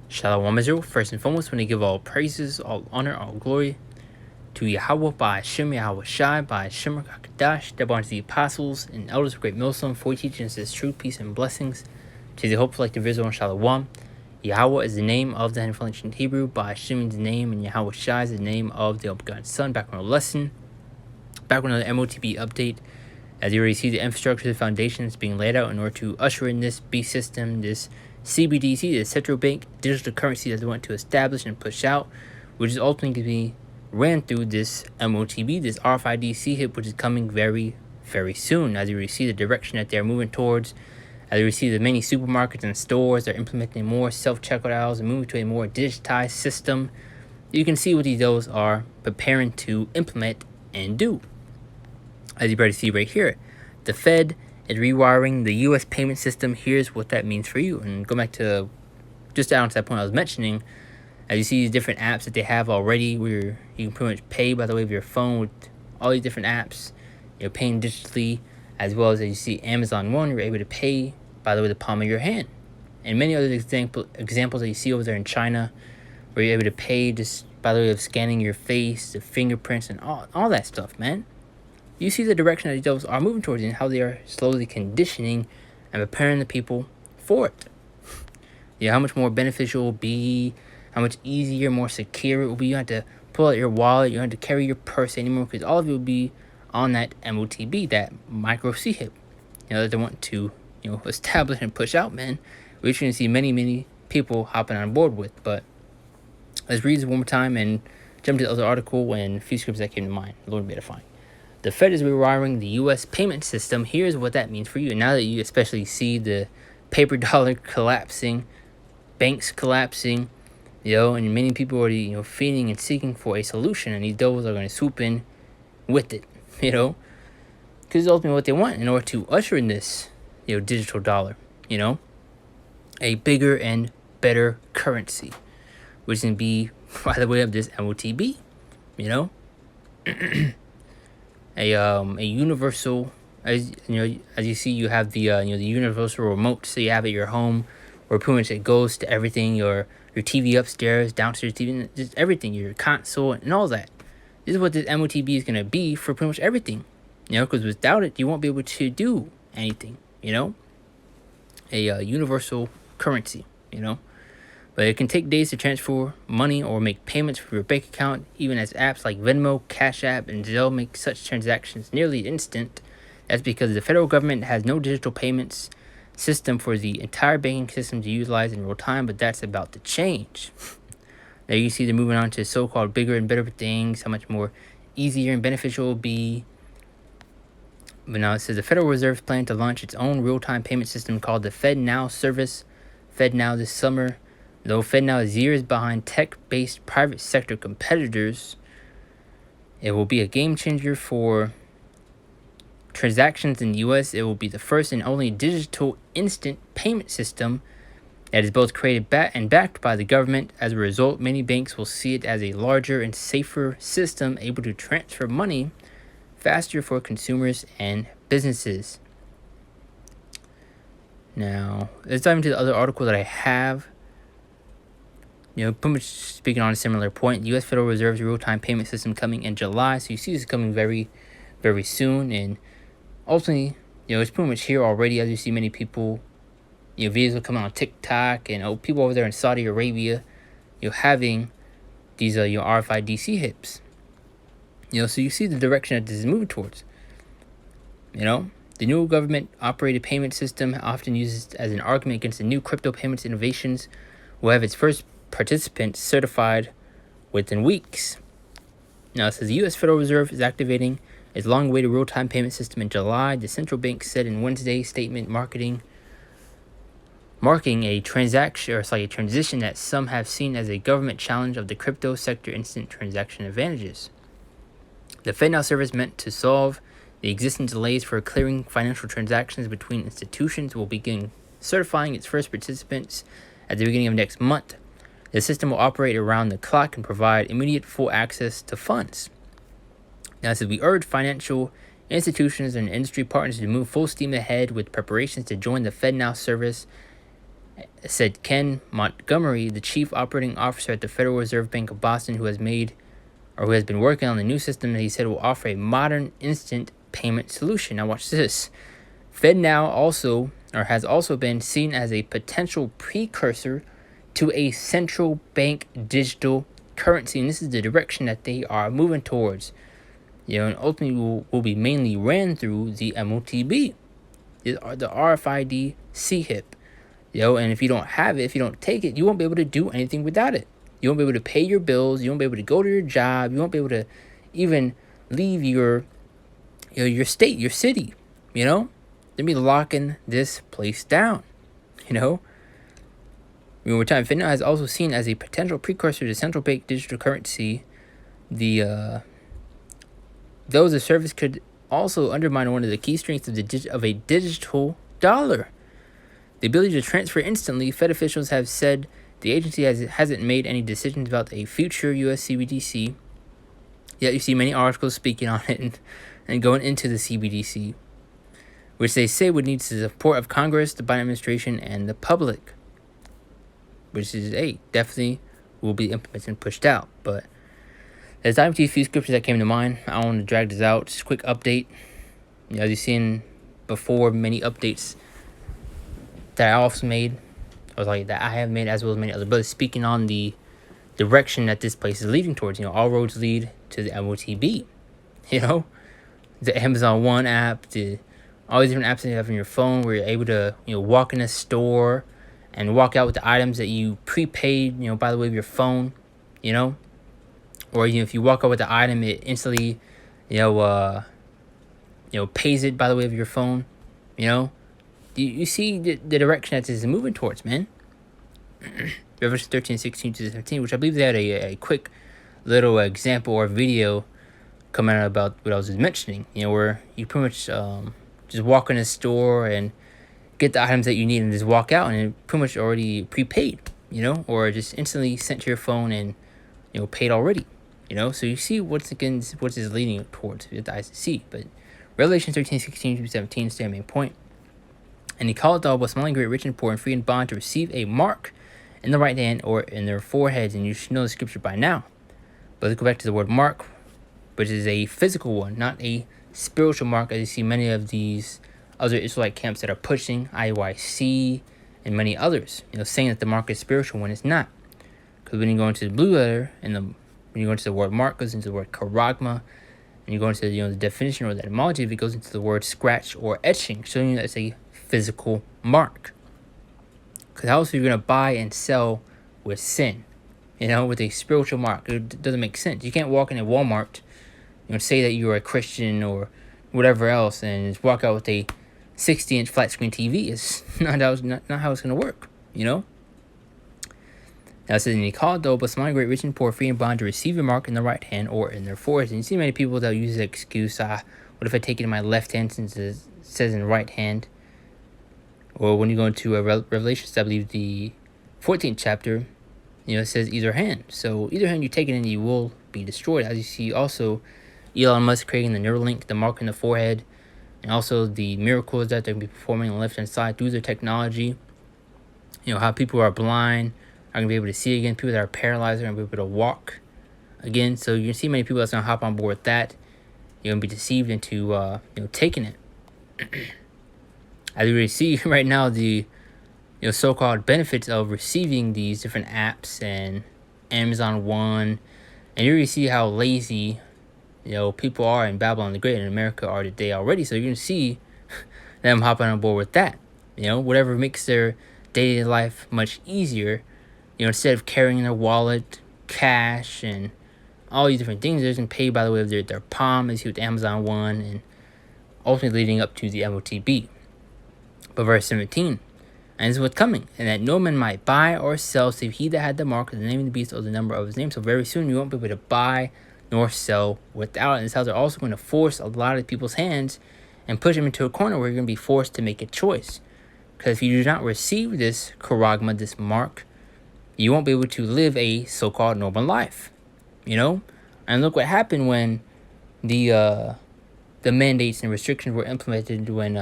Shalom Israel. First and foremost, when they give all praises, all honor, all glory to Yahweh by Hashem Yahweh Shai by Hashem Kakadash, that belongs to the apostles and elders of Great Millstone for teaching us this truth, peace, and blessings. To the hopeful like the Israel and Shalom. Yahweh is the name of the ancient Hebrew, by Hashem is the name, and Yahweh Shai is the name of the begotten Son. Back on a lesson, back on another M.O.T.B update. As you already see, the infrastructure, the foundation is being laid out in order to usher in this B system, this CBDC, the central bank digital currency that they want to establish and push out, which is ultimately going to be ran through this M.O.T.B, this RFID chip, which is coming very, very soon. As you already see the direction that they're moving towards, as you see the many supermarkets and stores are implementing more self-checkout aisles and moving to a more digitized system. You can see what those are preparing to implement and do. As you better see right here, the Fed is rewiring the U.S. payment system. Here's what that means for you. And go back to just down to that point I was mentioning. As you see these different apps that they have already, where you can pretty much pay by the way of your phone with all these different apps. You're paying digitally, as well as you see Amazon One, you're able to pay by the way of the palm of your hand. And many other examples that you see over there in China, where you're able to pay just by the way of scanning your face, the fingerprints, and all that stuff, man. You see the direction that those are moving towards and how they are slowly conditioning and preparing the people for it. Yeah, how much more beneficial it will be, how much easier, more secure it will be. You don't have to pull out your wallet, you don't have to carry your purse anymore, because all of it will be on that M.O.T.B, that micro C-hip, that they want to, establish and push out, man. We're going to see many people hopping on board with. But let's read this one more time and jump to the other article and a few scripts that came to mind. A little bit of fine. The Fed is rewiring the U.S. payment system. Here's what that means for you. And now that you especially see the paper dollar collapsing, banks collapsing, and many people already, feeding and seeking for a solution, and these those are going to swoop in with it, because it's ultimately what they want in order to usher in this, digital dollar, a bigger and better currency, which can be, by the way of this M.O.T.B, a universal, as you see, you have the the universal remote, so you have it at your home, where pretty much it goes to everything, your TV upstairs, downstairs TV, just everything, your console and all that. This is what this M.O.T.B is gonna be for pretty much everything, because without it, you won't be able to do anything, a universal currency, But it can take days to transfer money or make payments for your bank account, even as apps like Venmo, Cash App, and Zelle make such transactions nearly instant. That's because the federal government has no digital payments system for the entire banking system to utilize in real time, but that's about to change. Now you see they're moving on to so-called bigger and better things, how much more easier and beneficial it will be. But now it says the Federal Reserve's plan to launch its own real-time payment system called the FedNow service, FedNow this summer. Though FedNow is years behind tech-based private sector competitors, it will be a game changer for transactions in the U.S. It will be the first and only digital instant payment system that is both created and backed by the government. As a result, many banks will see it as a larger and safer system, able to transfer money faster for consumers and businesses. Now, let's dive into the other article that I have. Pretty much speaking on a similar point, the U.S. Federal Reserve's real-time payment system coming in July. So you see this coming very, very soon. And ultimately, it's pretty much here already. As you see, many people, videos will come out on TikTok and people over there in Saudi Arabia, having these, RFID hips. So you see the direction that this is moving towards. The new government-operated payment system, often used as an argument against the new crypto payments innovations, will have its first participants certified within weeks. Now, it says the U.S. Federal Reserve is activating its long-awaited real-time payment system in July. The central bank said in Wednesday's statement marking a transition that some have seen as a government challenge of the crypto sector instant transaction advantages. The FedNow service, meant to solve the existing delays for clearing financial transactions between institutions, will begin certifying its first participants at the beginning of next month. The system will operate around the clock and provide immediate full access to funds. Now, it says we urge financial institutions and industry partners to move full steam ahead with preparations to join the FedNow service said Ken Montgomery, the chief operating officer at the Federal Reserve Bank of Boston, who has been working on the new system that he said will offer a modern instant payment solution. Now watch this. FedNow has also been seen as a potential precursor to a central bank digital currency, and this is the direction that they are moving towards. And ultimately will be mainly ran through the M.O.T.B, the RFID CHIP. And if you don't have it, if you don't take it, you won't be able to do anything without it. You won't be able to pay your bills. You won't be able to go to your job. You won't be able to even leave your state, your city. They'll be locking this place down. Over time, FedNow has also seen as a potential precursor to central bank digital currency. Though the service could also undermine one of the key strengths of a digital dollar. The ability to transfer instantly. Fed officials have said the agency hasn't made any decisions about a future U.S. CBDC. Yet you see many articles speaking on it and going into the CBDC, which they say would need the support of Congress, the Biden administration, and the public, which is definitely will be implemented and pushed out. But there's a few scriptures that came to mind. I don't want to drag this out. Just a quick update. As you've seen before, many updates that I also made, or that I have made, as well as many other brothers, speaking on the direction that this place is leading towards. All roads lead to the M.O.T.B. The Amazon One app, all these different apps that you have on your phone, where you're able to walk in a store and walk out with the items that you prepaid, by the way of your phone, or if you walk out with the item, it instantly, pays it by the way of your phone, You see the direction that this is moving towards, man. Revelation 13, 16 to 17, which I believe they had a quick little example or video coming out about what I was just mentioning, where you pretty much just walk in a store and get the items that you need and just walk out, and it pretty much already prepaid, or just instantly sent to your phone and, paid already, So you see what is leading towards with the eyes to see. But Revelation 13, 16 to 17 is their main point. And he called all, both small and great, rich and poor, and free and bond, to receive a mark in the right hand or in their foreheads. And you should know the scripture by now. But let's go back to the word mark, which is a physical one, not a spiritual mark, as you see many of these other Israelite camps that are pushing, IYC and many others, saying that the mark is spiritual when it's not. Because when you go into the blue letter, when you go into the word mark, goes into the word charagma, and you go into the definition or the etymology, it goes into the word scratch or etching, showing you that it's a physical mark. Because how else are you going to buy and sell with sin? With a spiritual mark. It doesn't make sense. You can't walk in a Walmart, say that you're a Christian or whatever else, and just walk out with a 60-inch flat screen TV. It's not how it's going to work, Now it says, and he called though, but small, great, rich, and poor, free and bond, to receive a mark in the right hand or in their foreheads. And you see many people that use the excuse, what if I take it in my left hand since it says in right hand? Or when you go into Revelation, I believe the 14th chapter, it says either hand. So either hand you take it in, you will be destroyed. As you see also, Elon Musk creating the Neuralink, the mark in the forehead, and also the miracles that they're going to be performing on the left-hand side through their technology. How people who are blind are going to be able to see again. People that are paralyzed are going to be able to walk again. So you can see many people that's going to hop on board with that. You're going to be deceived into taking it. As we already see right now, the so-called benefits of receiving these different apps and Amazon One, and you already see how lazy people are in Babylon the Great and in America are today already. So you're gonna see them hopping on board with that. Whatever makes their daily life much easier. Instead of carrying their wallet, cash, and all these different things, they're just paid by the way of their palm, as you see with Amazon One, and ultimately leading up to the M.O.T.B. But verse 17, and this is what's coming, and that no man might buy or sell save he that had the mark of the name of the beast or the number of his name. So very soon you won't be able to buy nor sell without it. And this is how they're also going to force a lot of people's hands and push them into a corner where you're going to be forced to make a choice. Because if you do not receive this charagma, this mark, you won't be able to live a so-called normal life. And look what happened when the mandates and restrictions were implemented when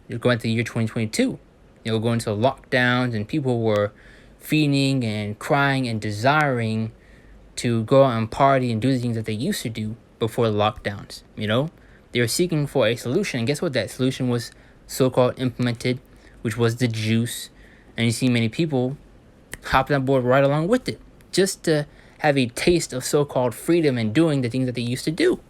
you're going through the year 2022. go into lockdowns, and people were feeding and crying and desiring to go out and party and do the things that they used to do before the lockdowns. They were seeking for a solution, and guess what? That solution was so-called implemented, which was the juice. And you see many people hopping on board right along with it, just to have a taste of so-called freedom and doing the things that they used to do.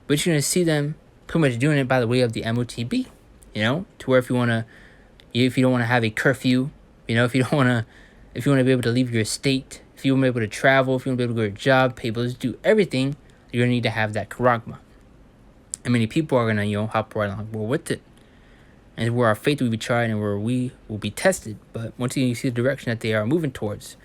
But you're gonna see them pretty much doing it by the way of the M.O.T.B. To where if you don't want to have a curfew, if you want to be able to leave your state, if you want to be able to travel, if you want to be able to go to your job, pay bills, do everything, you're gonna need to have that charagma. And many people are gonna hop right along board with it. And where our faith will be tried and where we will be tested. But once again, you see the direction that they are moving towards.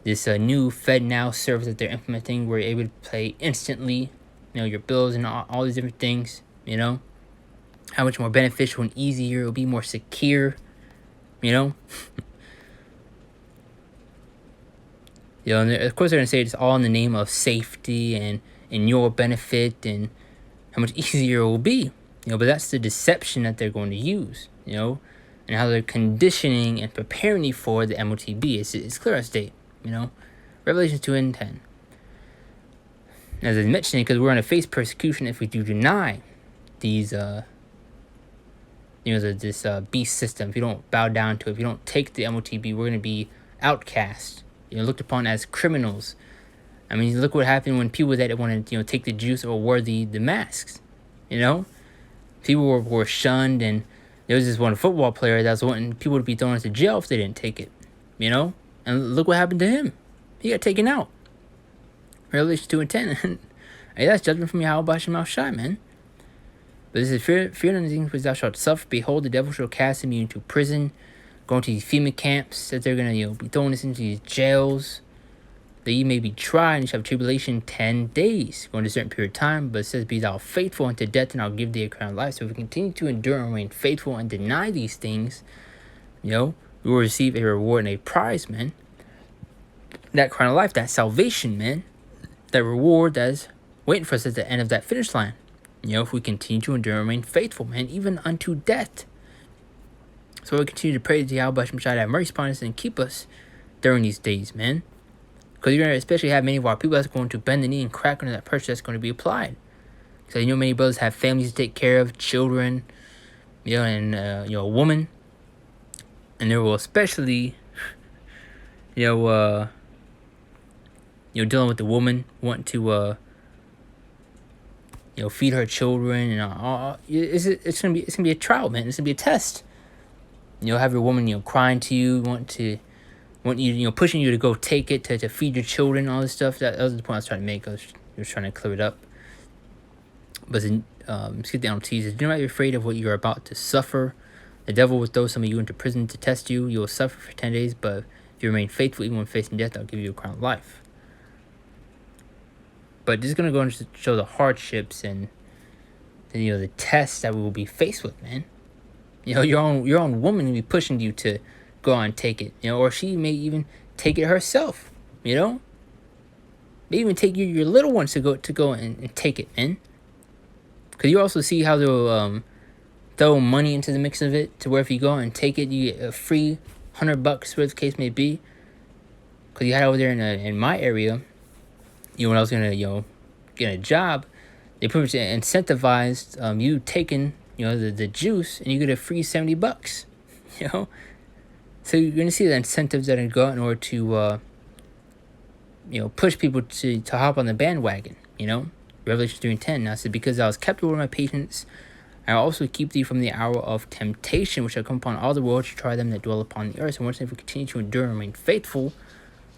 This new FedNow service that they're implementing, where you're able to pay instantly, your bills and all these different things. How much more beneficial and easier it will be, more secure. And of course they're gonna say it's all in the name of safety and your benefit and how much easier it will be. But that's the deception that they're going to use, and how they're conditioning and preparing you for the M.O.T.B. It's clear as day, Revelation 2:10. As I mentioned, because we're going to face persecution if we do deny these, this beast system. If you don't bow down to it, if you don't take the M.O.T.B., we're going to be outcast, looked upon as criminals. I mean, look what happened when people that wanted to, take the juice or wear the masks, People were shunned, and there was this one football player that was wanting people to be thrown into jail if they didn't take it, And look what happened to him. He got taken out. Revelation 2:10. Hey, that's judgment from Yahweh Shemel Shai, man. But this is fear none of the things which thou shalt suffer. Behold, the devil shall cast him into prison, going to these FEMA camps that they're going to be throwing us into these jails, that ye may be tried, and you shall have tribulation 10 days, going to a certain period of time. But it says, be thou faithful unto death, and I'll give thee a crown of life. So if we continue to endure and remain faithful and deny these things, we will receive a reward and a prize, man. That crown of life, that salvation, man. That reward that's waiting for us at the end of that finish line. If we continue to endure and remain faithful, man, even unto death. So we continue to pray to Yahweh Shem Shai to have mercy upon us and keep us during these days, man. Because you're going to especially have many of our people that's going to bend the knee and crack under that pressure that's going to be applied. So many brothers have families to take care of, children, and a woman. And they will especially, dealing with the woman, wanting to, feed her children and all. It's gonna be a trial, man. It's gonna be a test. Have your woman, crying to you, want you, pushing you to go take it to feed your children, all this stuff. That was the point I was trying to make. I was trying to clear it up. But skip down to Jesus. Do not be afraid of what you are about to suffer. The devil will throw some of you into prison to test you. You will suffer for 10 days, but if you remain faithful, even when facing death, I'll give you a crown of life. But this is going to go and show the hardships and the tests that we will be faced with, man. Your own woman will be pushing you to go on and take it, or she may even take it herself, May even take your little ones to go and take it, man. Because you also see how they'll throw money into the mix of it, to where if you go and take it, you get a free $100, whatever the case may be. Because you had over there in my area, when I was gonna get a job, they pretty much incentivized you taking the juice, and you get a free $70. So you're gonna see the incentives that are go out in order to push people to hop on the bandwagon. Revelation 3:10. Now it said, because I was kept over my patience, I will also keep thee from the hour of temptation, which shall come upon all the world to try them that dwell upon the earth. So once if we continue to endure and remain faithful,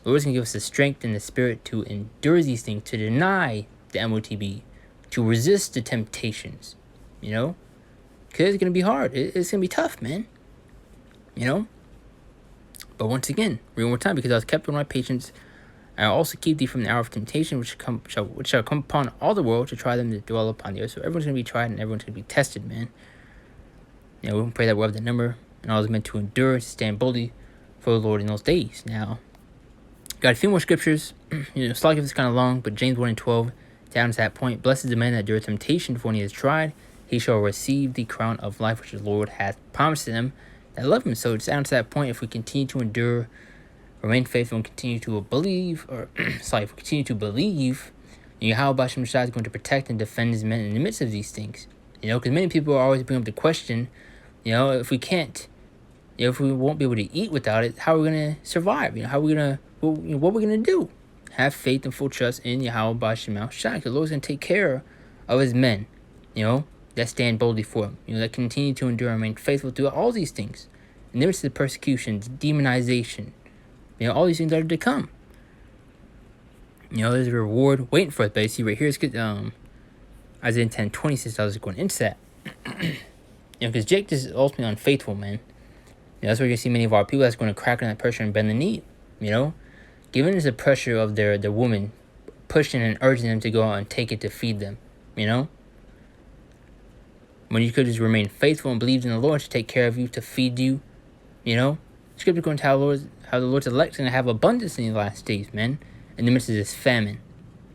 the Lord's going to give us the strength and the spirit to endure these things, to deny the M.O.T.B., to resist the temptations, Because it's going to be hard. It's going to be tough, man. But once again, read one more time, because I was kept with my patience, I will also keep thee from the hour of temptation, which shall come upon all the world to try them that dwell upon the earth. So everyone's going to be tried and everyone's going to be tested, man. We can pray that we'll have the number and all is meant to endure, to stand boldly for the Lord in those days. Now, got a few more scriptures. Slide is kind of long, but James 1:12 down to that point. Blessed is the man that endureth temptation, for when he is tried, he shall receive the crown of life which the Lord hath promised them that love him. So it's down to that point, if we continue to endure, remain faithful, and continue to believe, if we continue to believe, Yahweh Hashem Shai is going to protect and defend his men in the midst of these things. Because many people always bring up the question, if we can't, if we won't be able to eat without it, how are we going to survive? How are we going to, what are we going to do? Have faith and full trust in Yahweh Hashem Shai, because the Lord's going to take care of his men, that stand boldly for him, that continue to endure and remain faithful through all these things. And there is the persecution, demonization, all these things that are to come. There's a reward waiting for us. But you see right here, it's good. Isaiah 10:26, I was going into that. Because Jake is ultimately unfaithful, man. That's where you see many of our people that's going to crack on that pressure and bend the knee. Given the pressure of their woman pushing and urging them to go out and take it to feed them. When you could just remain faithful and believe in the Lord to take care of you, to feed you. Scripture going to tell how the Lord's elect going to have abundance in the last days, man. In the midst of this famine.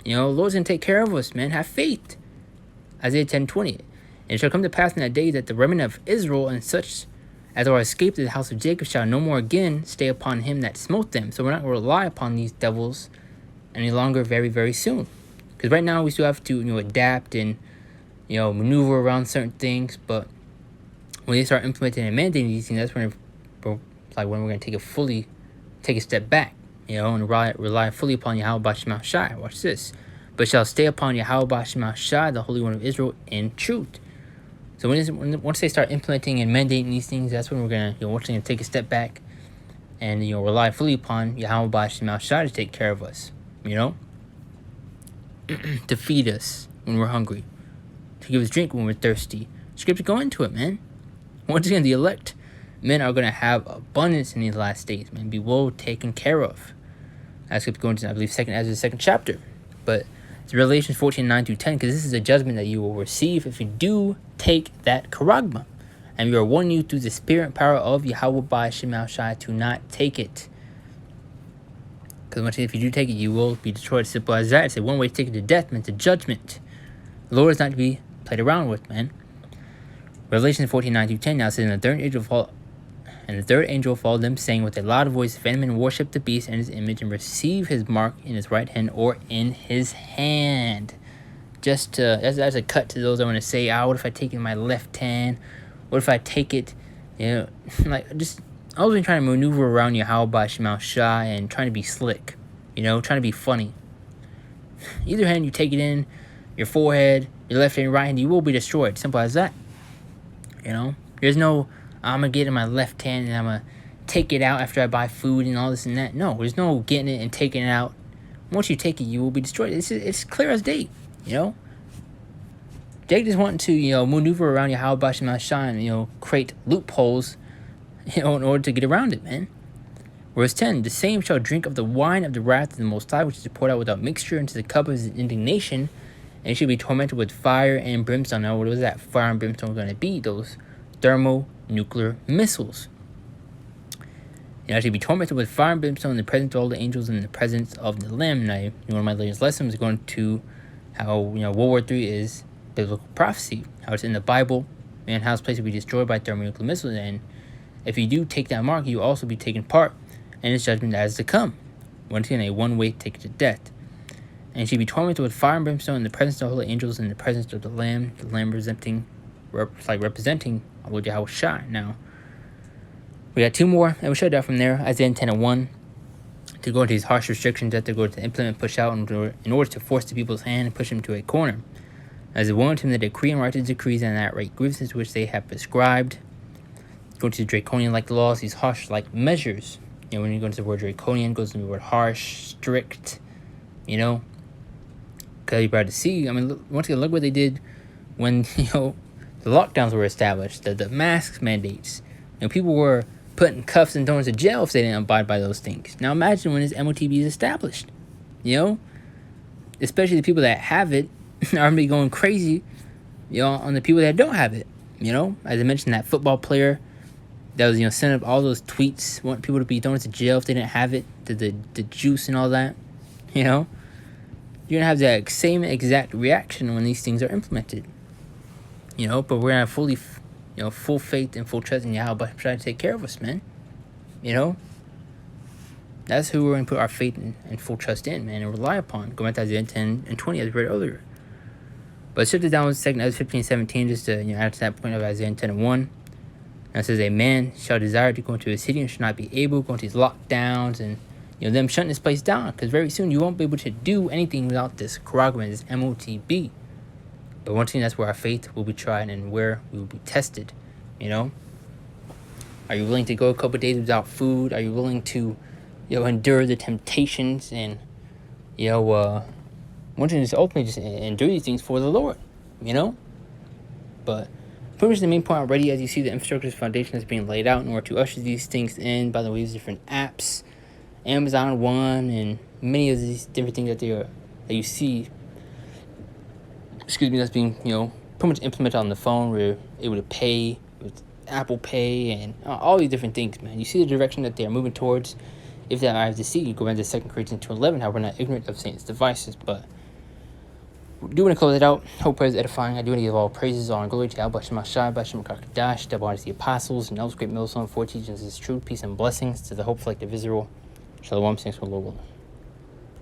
The Lord's going to take care of us, man. Have faith. Isaiah 10:20. And it shall come to pass in that day that the remnant of Israel and such as are escaped of the house of Jacob shall no more again stay upon him that smote them. So we're not going to rely upon these devils any longer very, very soon. Because right now we still have to, adapt and, maneuver around certain things. But when they start implementing and mandating these things, that's when we're going to take a step back. And rely fully upon Yahweh Bashim Shai. Watch this. But shall stay upon Yahweh Bashim Shai, the Holy One of Israel, in truth. So once they start implementing and mandating these things, that's when we're going to, take a step back and, rely fully upon Yahweh Bashim Shai to take care of us, to feed us when we're hungry, to give us drink when we're thirsty. Scripture go into it, man. Once again, the elect men are going to have abundance in these last days, man. Be well taken care of. That's going to, I believe, the second chapter. But it's Revelation 14:9-10, because this is a judgment that you will receive if you do take that charagma. And we are warning you through the spirit and power of Yahweh by Shemal Shai to not take it. Because if you do take it, you will be destroyed. Simple as that. It's a one way to take it to death, man. It's a judgment. The Lord is not to be played around with, man. Revelation 14:9-10 now says, And the third angel followed them, saying with a loud voice, if any man worship the beast and his image, and receive his mark in his right hand or in his hand. Just as a cut to those I want to say, what if I take it in my left hand? What if I take it, just always been trying to maneuver around Yahweh by Shemal Shai and trying to be slick, trying to be funny. Either hand you take it in your forehead, your left hand, your right hand, you will be destroyed. Simple as that. There's no, I'm going to get it in my left hand and I'm going to take it out after I buy food and all this and that. No, there's no getting it and taking it out. Once you take it, you will be destroyed. It's clear as day, Jake just wanting to, maneuver around Yahweh Bashim Shai and, create loopholes, in order to get around it, man. Verse 10, the same shall drink of the wine of the wrath of the Most High, which is poured out without mixture into the cup of his indignation, and should be tormented with fire and brimstone. Now, what was that fire and brimstone going to be? Those thermonuclear missiles. I should be tormented with fire and brimstone in the presence of all the angels and in the presence of the Lamb. Now, one of my latest lessons is going to how, World War III is biblical prophecy, how it's in the Bible, and how it's placed to be destroyed by thermonuclear missiles. And if you do take that mark, you will also be taking part in his judgment that is to come. Once again, a one-way ticket to death. And should be tormented with fire and brimstone in the presence of the holy angels and in the presence of the Lamb representing our Lord Yahweh Shai. Now, we got two more, and we shut out from there. Isaiah 10:1, to go into these harsh restrictions that they're going to implement, push out in order to force the people's hand and push them to a corner. As it warned him, the decree and righteous decrees and that right grievances which they have prescribed. Going to the draconian-like laws, these harsh-like measures. When you go into the word draconian, goes into the word harsh, strict, because you're about to see. Once again, look what they did when, the lockdowns were established, the masks mandates. People were put in cuffs and thrown into jail if they didn't abide by those things. Now imagine when this M.O.T.B is established, especially the people that have it are going to be going crazy, on the people that don't have it, As I mentioned, that football player that was, sending up all those tweets, want people to be thrown into jail if they didn't have it, the juice and all that, You're going to have that same exact reaction when these things are implemented, But we're going to fully, full faith and full trust in Yahweh trying to take care of us, man. That's who we're going to put our faith and full trust in, man, and rely upon. Going back to Isaiah 10 and 20, as we read earlier. But shift it down with 2 Ezra 15 and 17, just to add to that point of Isaiah 10 and 1. Now it says, a man shall desire to go into a city and shall not be able, go into these lockdowns and them shutting this place down, because very soon you won't be able to do anything without this corroborant, this M.O.T.B. But one thing, that's where our faith will be tried and where we will be tested. Are you willing to go a couple of days without food? Are you willing to endure the temptations and one thing is ultimately just endure these things for the Lord, But pretty much the main point already, as you see, the infrastructure foundation is being laid out in order to usher these things in by the way of different apps, Amazon One, and many of these different things that you see. That's being pretty much implemented on the phone. We're able to pay with Apple Pay and all these different things, man. You see the direction that they are moving towards. If that I have to see, you go back to 2 Corinthians 2:11, how we're not ignorant of Satan's devices. But I do want to close it out. Hope prayer is edifying. I do want to give all praises, all glory to Yahweh Shem HaShai, by Shem HaKadash, the bodies of the apostles, and those great millstone for teachings is truth, peace, and blessings to the hopeful like the visible. Shalom, thanks for the Lord.